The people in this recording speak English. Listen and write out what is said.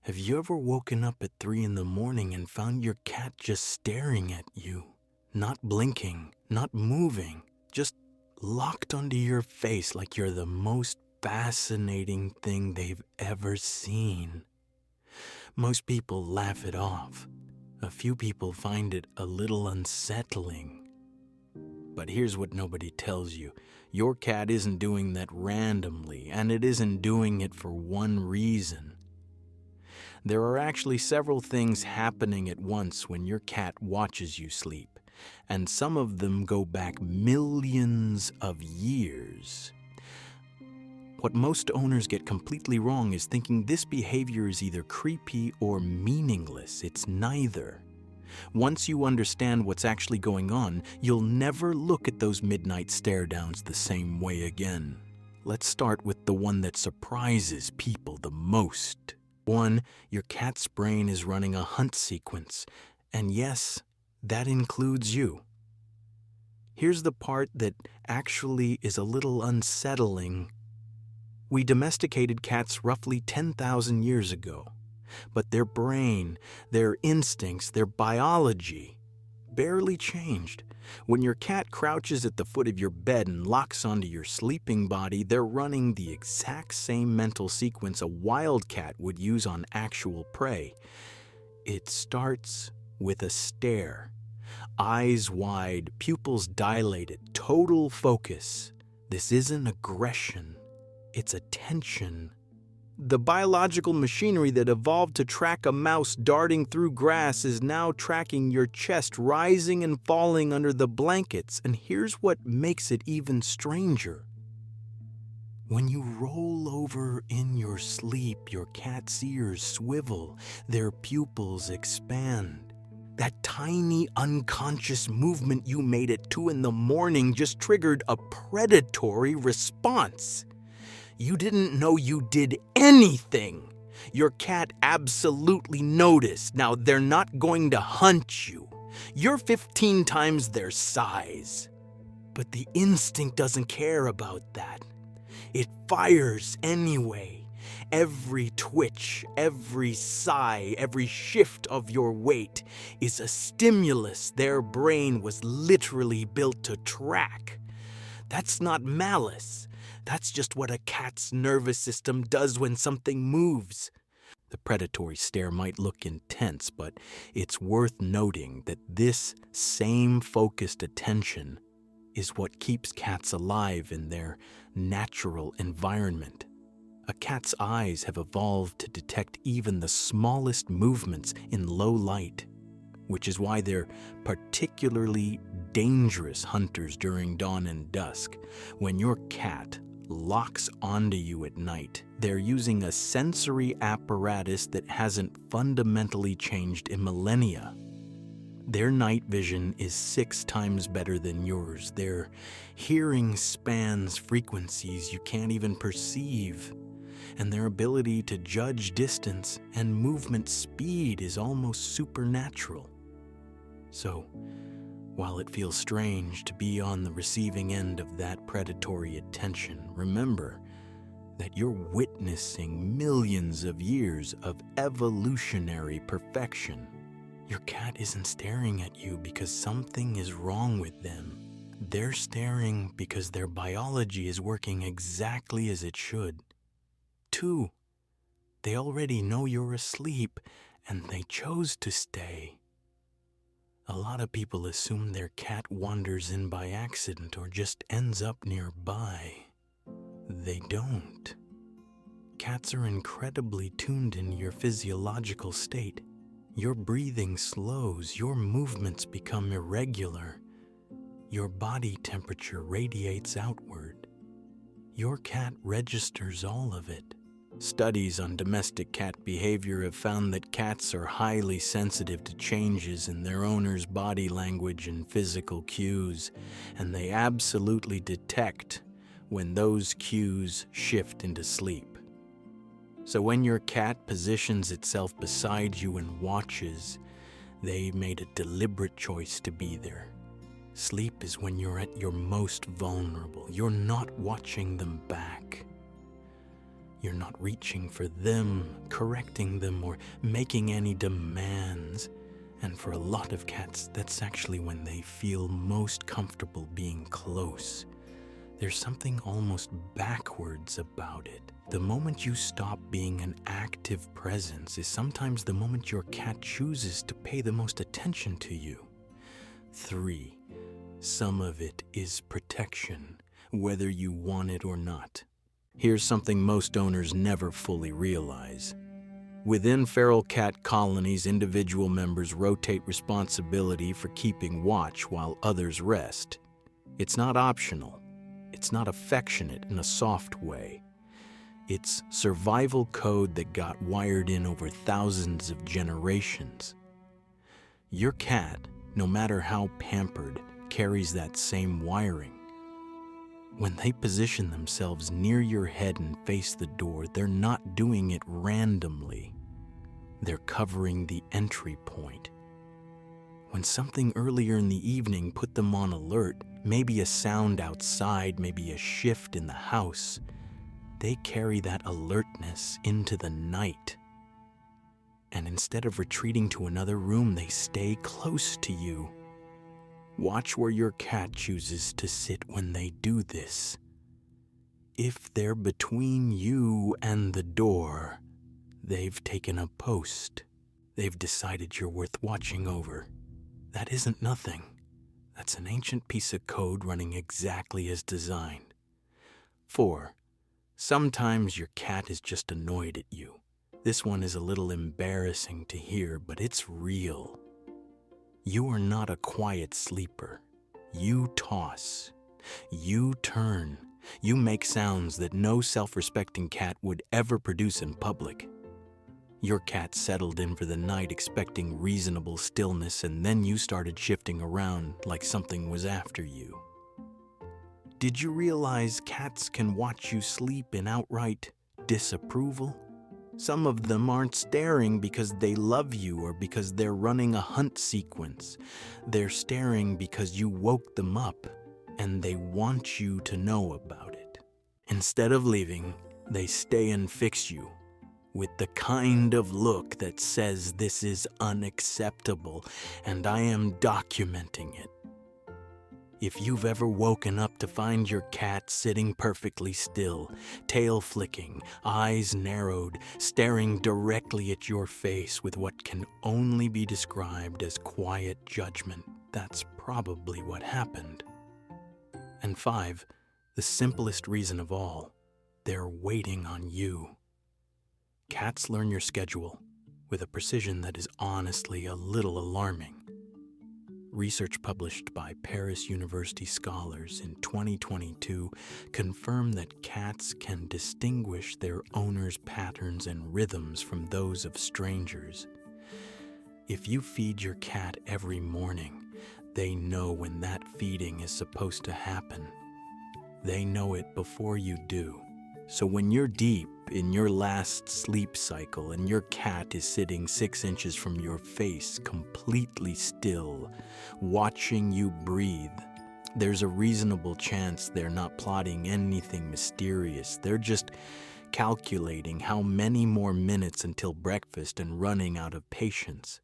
Have you ever woken up at 3 in the morning and found your cat just staring at you? Not blinking, not moving, just locked onto your face like you're the most fascinating thing they've ever seen. Most people laugh it off. A few people find it a little unsettling. But here's what nobody tells you. Your cat isn't doing that randomly, and it isn't doing it for one reason. There are actually several things happening at once when your cat watches you sleep, and some of them go back millions of years. What most owners get completely wrong is thinking this behavior is either creepy or meaningless. It's neither. Once you understand what's actually going on, you'll never look at those midnight stare-downs the same way again. Let's start with the one that surprises people the most. 1. Your cat's brain is running a hunt sequence, and yes, that includes you. Here's the part that actually is a little unsettling. We domesticated cats roughly 10,000 years ago, but their brain, their instincts, their biology barely changed. When your cat crouches at the foot of your bed and locks onto your sleeping body, they're running the exact same mental sequence a wild cat would use on actual prey. It starts with a stare. Eyes wide, pupils dilated, total focus. This isn't aggression, it's attention. The biological machinery that evolved to track a mouse darting through grass is now tracking your chest rising and falling under the blankets. And here's what makes it even stranger. When you roll over in your sleep, your cat's ears swivel, their pupils expand. That tiny unconscious movement you made at 2 in the morning just triggered a predatory response. You didn't know you did anything. Your cat absolutely noticed. Now, they're not going to hunt you. You're 15 times their size. But the instinct doesn't care about that. It fires anyway. Every twitch, every sigh, every shift of your weight is a stimulus their brain was literally built to track. That's not malice. That's just what a cat's nervous system does when something moves. The predatory stare might look intense, but it's worth noting that this same focused attention is what keeps cats alive in their natural environment. A cat's eyes have evolved to detect even the smallest movements in low light, which is why they're particularly dangerous hunters during dawn and dusk. When your cat locks onto you at night, they're using a sensory apparatus that hasn't fundamentally changed in millennia. Their night vision is 6 times better than yours. Their hearing spans frequencies you can't even perceive, and their ability to judge distance and movement speed is almost supernatural. So, while it feels strange to be on the receiving end of that predatory attention, remember that you're witnessing millions of years of evolutionary perfection. Your cat isn't staring at you because something is wrong with them. They're staring because their biology is working exactly as it should. 2, they already know you're asleep and they chose to stay. A lot of people assume their cat wanders in by accident or just ends up nearby. They don't. Cats are incredibly tuned in your physiological state. Your breathing slows, your movements become irregular. Your body temperature radiates outward. Your cat registers all of it. Studies on domestic cat behavior have found that cats are highly sensitive to changes in their owner's body language and physical cues, and they absolutely detect when those cues shift into sleep. So when your cat positions itself beside you and watches, they made a deliberate choice to be there. Sleep is when you're at your most vulnerable. You're not watching them back. You're not reaching for them, correcting them, or making any demands. And for a lot of cats, that's actually when they feel most comfortable being close. There's something almost backwards about it. The moment you stop being an active presence is sometimes the moment your cat chooses to pay the most attention to you. 3. Some of it is protection, whether you want it or not. Here's something most owners never fully realize. Within feral cat colonies, individual members rotate responsibility for keeping watch while others rest. It's not optional. It's not affectionate in a soft way. It's survival code that got wired in over thousands of generations. Your cat, no matter how pampered, carries that same wiring. When they position themselves near your head and face the door, they're not doing it randomly. They're covering the entry point. When something earlier in the evening put them on alert, maybe a sound outside, maybe a shift in the house, they carry that alertness into the night. And instead of retreating to another room, they stay close to you. Watch where your cat chooses to sit when they do this. If they're between you and the door, they've taken a post. They've decided you're worth watching over. That isn't nothing. That's an ancient piece of code running exactly as designed. 4. Sometimes your cat is just annoyed at you. This one is a little embarrassing to hear, but it's real. You are not a quiet sleeper. You toss. You turn. You make sounds that no self-respecting cat would ever produce in public. Your cat settled in for the night expecting reasonable stillness, and then you started shifting around like something was after you. Did you realize cats can watch you sleep in outright disapproval? Some of them aren't staring because they love you or because they're running a hunt sequence. They're staring because you woke them up and they want you to know about it. Instead of leaving, they stay and fix you with the kind of look that says this is unacceptable and I am documenting it. If you've ever woken up to find your cat sitting perfectly still, tail flicking, eyes narrowed, staring directly at your face with what can only be described as quiet judgment, that's probably what happened. And 5, the simplest reason of all, they're waiting on you. Cats learn your schedule with a precision that is honestly a little alarming. Research published by Paris University scholars in 2022 confirmed that cats can distinguish their owners' patterns and rhythms from those of strangers. If you feed your cat every morning, they know when that feeding is supposed to happen. They know it before you do. So when you're deep in your last sleep cycle and your cat is sitting 6 inches from your face, completely still, watching you breathe, there's a reasonable chance they're not plotting anything mysterious. They're just calculating how many more minutes until breakfast and running out of patience.